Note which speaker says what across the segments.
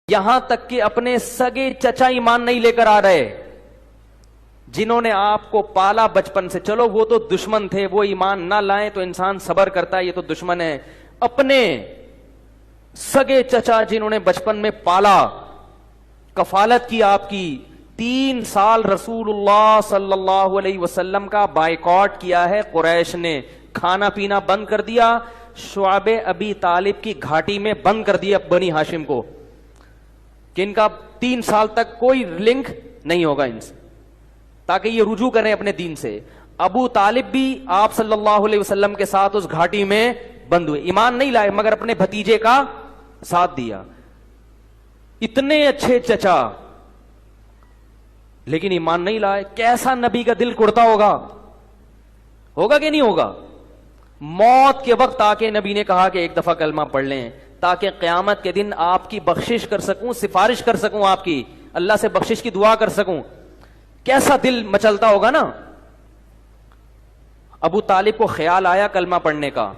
Speaker 1: یہاں تک کہ اپنے سگے چچا ایمان نہیں لے کر آ رہے، جنہوں نے آپ کو پالا بچپن سے. چلو وہ تو دشمن تھے، وہ ایمان نہ لائیں تو انسان صبر کرتا ہے، یہ تو دشمن ہے. اپنے سگے چچا جنہوں نے بچپن میں پالا، کفالت کی آپ کی، 3 سال رسول اللہ صلی اللہ علیہ وسلم کا بائیکاٹ کیا ہے قریش نے، کھانا پینا بند کر دیا، شعب ابی طالب کی گھاٹی میں بند کر دیا بنی ہاشم کو، کہ ان کا 3 سال تک کوئی لنک نہیں ہوگا ان سے، تاکہ یہ رجوع کریں اپنے دین سے. ابو طالب بھی آپ صلی اللہ علیہ وسلم کے ساتھ اس گھاٹی میں بند ہوئے، ایمان نہیں لائے مگر اپنے بھتیجے کا ساتھ دیا. اتنے اچھے چچا لیکن ایمان نہیں لائے. کیسا نبی کا دل کڑتا ہوگا کہ نہیں ہوگا؟ موت کے وقت آ کے نبی نے کہا کہ ایک دفعہ کلمہ پڑھ لیں تاکہ قیامت کے دن آپ کی بخشش کر سکوں، سفارش کر سکوں، آپ کی اللہ سے بخشش کی دعا کر سکوں. کیسا دل مچلتا ہوگا نا. ابو طالب کو خیال آیا کلمہ پڑھنے کا.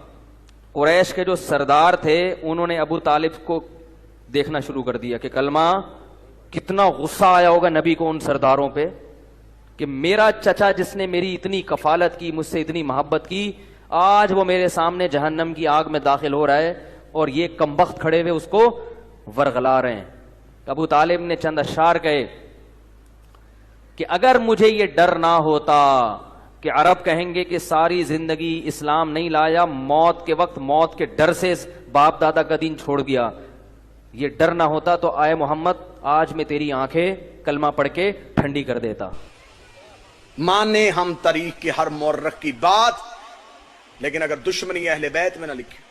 Speaker 1: قریش کے جو سردار تھے انہوں نے ابو طالب کو دیکھنا شروع کر دیا کہ کلمہ، کتنا غصہ آیا ہوگا نبی کو ان سرداروں پہ کہ میرا چچا جس نے میری اتنی کفالت کی، مجھ سے اتنی محبت کی، آج وہ میرے سامنے جہنم کی آگ میں داخل ہو رہا ہے اور یہ کمبخت کھڑے ہوئے اس کو ورغلا رہے ہیں. ابو طالب نے چند اشعار کہے کہ اگر مجھے یہ ڈر نہ ہوتا کہ عرب کہیں گے کہ ساری زندگی اسلام نہیں لایا، موت کے وقت موت کے ڈر سے باپ دادا کا دین چھوڑ گیا، یہ ڈر نہ ہوتا تو آئے محمد آج میں تیری آنکھیں کلمہ پڑھ کے ٹھنڈی کر دیتا.
Speaker 2: مانے ہم تاریخ کی ہر مورخ کی بات، لیکن اگر دشمنی اہل بیت میں نہ لکھے.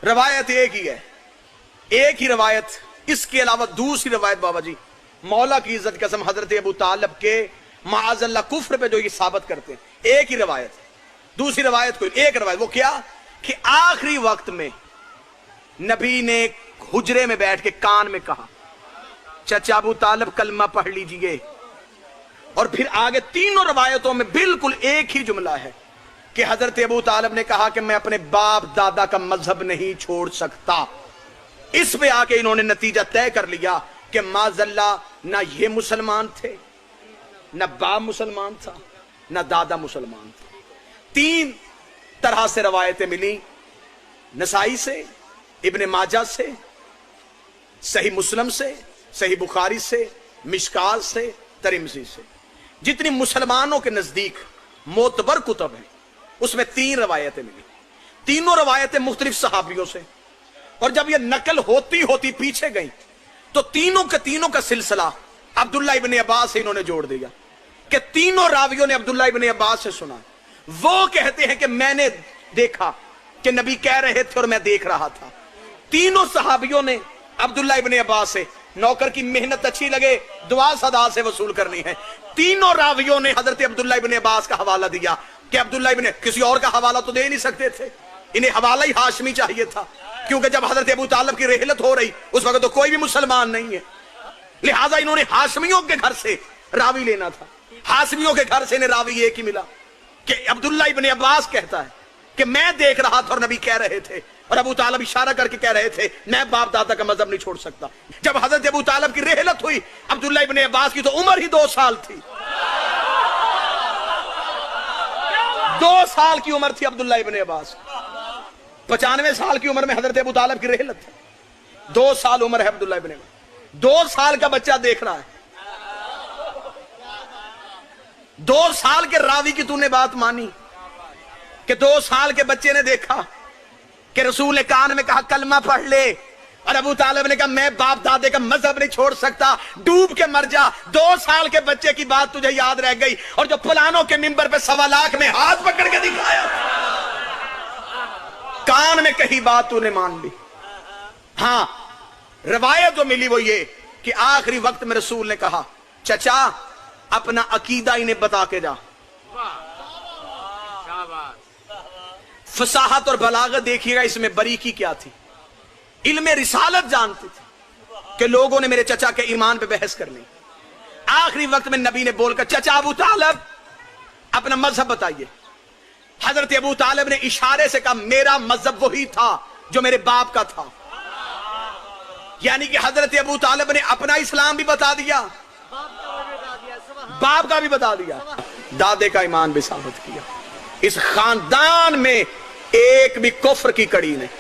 Speaker 2: روایت ایک ہی ہے، ایک ہی روایت، اس کے علاوہ دوسری روایت بابا جی مولا کی عزت قسم حضرت ابو طالب کے معاذ اللہ کفر پہ جو یہ ثابت کرتے ہیں، ایک ہی روایت، دوسری روایت کوئی، ایک روایت. وہ کیا کہ آخری وقت میں نبی نے حجرے میں بیٹھ کے کان میں کہا چچا ابو طالب کلمہ پڑھ لیجئے. اور پھر آگے تینوں روایتوں میں بالکل ایک ہی جملہ ہے کہ حضرت ابو طالب نے کہا کہ میں اپنے باپ دادا کا مذہب نہیں چھوڑ سکتا. اس پہ آ کے انہوں نے نتیجہ طے کر لیا کہ معاذ اللہ نہ یہ مسلمان تھے، نہ باپ مسلمان تھا، نہ دادا مسلمان تھا. 3 طرح سے روایتیں ملی، نسائی سے، ابن ماجہ سے، صحیح مسلم سے، صحیح بخاری سے، مشکات سے، ترمذی سے. جتنی مسلمانوں کے نزدیک معتبر کتب ہیں اس میں 3 روایتیں ملی. تینوں روایتیں مختلف صحابیوں سے، اور جب یہ نقل ہوتی ہوتی پیچھے گئیں تو تینوں کا سلسلہ عبداللہ ابن عباس سے انہوں نے جوڑ دیا کہ تینوں راویوں نے عبداللہ ابن عباس سے سنا. وہ کہتے ہیں کہ میں نے دیکھا کہ نبی کہہ رہے تھے اور میں دیکھ رہا تھا. تینوں صحابیوں نے عبداللہ ابن عباس سے، نوکر کی محنت اچھی لگے دعا صدا سے وصول کرنی ہے. تینوں راویوں نے حضرت عبداللہ ابن عباس کا حوالہ دیا کہ عبداللہ ابن، کسی اور کا حوالہ تو دے نہیں سکتے تھے، انہیں حوالہ ہی ہاشمی چاہیے تھا، کیونکہ جب حضرت ابو طالب کی رحلت ہو رہی اس وقت تو کوئی بھی مسلمان نہیں ہے، لہٰذا انہوں نے ہاشمیوں کے گھر سے راوی لینا تھا. ہاشمیوں کے گھر سے انہیں راوی ایک ہی ملا کہ عبداللہ ابن عباس کہتا ہے کہ میں دیکھ رہا تھا اور نبی کہہ رہے تھے، اور ابو طالب اشارہ کر کے کہہ رہے تھے میں باپ دادا کا مذہب نہیں چھوڑ سکتا. جب حضرت ابو طالب کی رحلت ہوئی عبداللہ ابن عباس کی تو عمر ہی 2 سال تھی، 2 سال کی عمر تھی عبداللہ ابن عباس. 95 سال کی عمر میں حضرت ابو طالب کی رحلت ہے، 2 سال عمر ہے عبداللہ ابن عباس. 2 سال کا بچہ دیکھ رہا ہے، 2 سال کے راوی کی تو نے بات مانی کہ 2 سال کے بچے نے دیکھا کہ رسول نے کان میں کہا کلمہ پڑھ لے، اور ابو طالب نے کہا میں باپ دادے کا مذہب نہیں چھوڑ سکتا، ڈوب کے مر جا. 2 سال کے بچے کی بات تجھے یاد رہ گئی، اور جو پلانوں کے منبر پہ 1.25 لاکھ میں ہاتھ پکڑ کے دکھایا، کان میں کہی بات تو نے مان لی. ہاں روایت جو ملی وہ یہ کہ آخری وقت میں رسول نے کہا چچا اپنا عقیدہ انہیں بتا کے جا. فصاحت اور بلاغت دیکھیے گا اس میں باریکی کیا تھی. علم رسالت جانتے تھے کہ لوگوں نے میرے چچا کے ایمان پہ بحث کر لی. آخری وقت میں نبی نے بول کر چچا ابو طالب اپنا مذہب بتائیے. حضرت ابو طالب نے اشارے سے کہا میرا مذہب وہی تھا جو میرے باپ کا تھا. یعنی کہ حضرت ابو طالب نے اپنا اسلام بھی بتا دیا، باپ کا بھی بتا دیا، دادے کا ایمان بھی ثابت کیا۔ اس خاندان میں ایک بھی کفر کی کڑی نہیں۔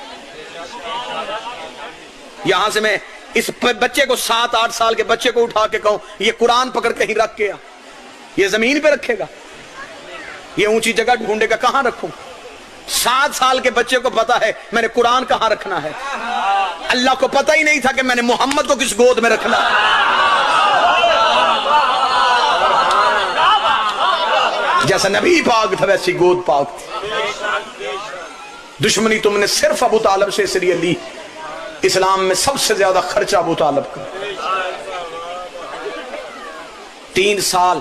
Speaker 2: یہاں سے میں اس بچے کو 7-8 سال کے بچے کو اٹھا کے کہوں یہ قرآن پکڑ کہیں رکھ کے یہ زمین پہ رکھے گا؟ یہ اونچی جگہ ڈھونڈے گا، کہاں رکھوں؟ 7 سال کے بچے کو پتا ہے میں نے قرآن کہاں رکھنا ہے۔ اللہ کو پتہ ہی نہیں تھا کہ میں نے محمد کو کس گود میں رکھنا ہے۔ جیسا نبی پاک تھا ویسی گود پاک تھی۔ دشمنی تم نے صرف ابو طالب سے اس لیے لی، اسلام میں سب سے زیادہ خرچہ ابو طالب کا۔ 3 سال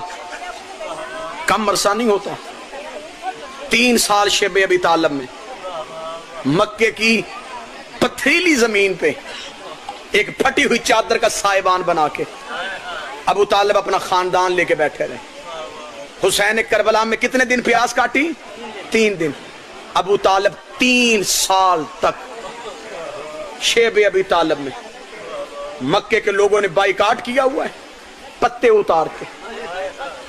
Speaker 2: کم عرصہ نہیں ہوتا، 3 سال شیب ابی طالب میں مکے کی پتھریلی زمین پہ ایک پھٹی ہوئی چادر کا سائبان بنا کے ابو طالب اپنا خاندان لے کے بیٹھے رہے۔ حسین کربلا میں کتنے دن پیاس کاٹی؟ 3 دن۔ ابو طالب 3 سال تک شیب ابی طالب میں مکے کے لوگوں نے بائیکاٹ کیا ہوا ہے، پتے اتار کے۔